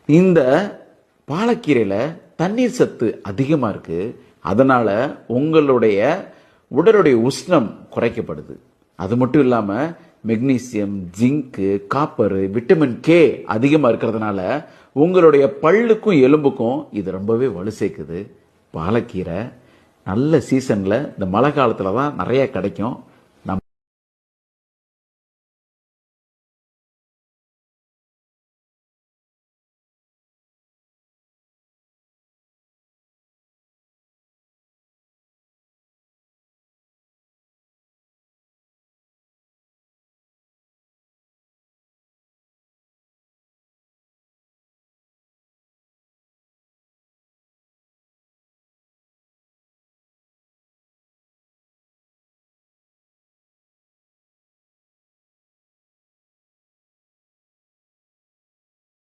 இந்த பாலக்கீரையில் தண்ணீர் சத்து அதிகமாக இருக்குது. அதனால் உங்களுடைய உடலுடைய உஷ்ணம் குறைக்கப்படுது. அது மட்டும் இல்லாமல் மெக்னீசியம், ஜிங்கு, காப்பரு, விட்டமின் கே அதிகமாக இருக்கிறதுனால உங்களுடைய பல்லுக்கும் எலும்புக்கும் இது ரொம்பவே வலு சேர்க்குது. பாலக்கீரை நல்ல சீசனில் இந்த மழை காலத்தில் தான் நிறைய கிடைக்கும்.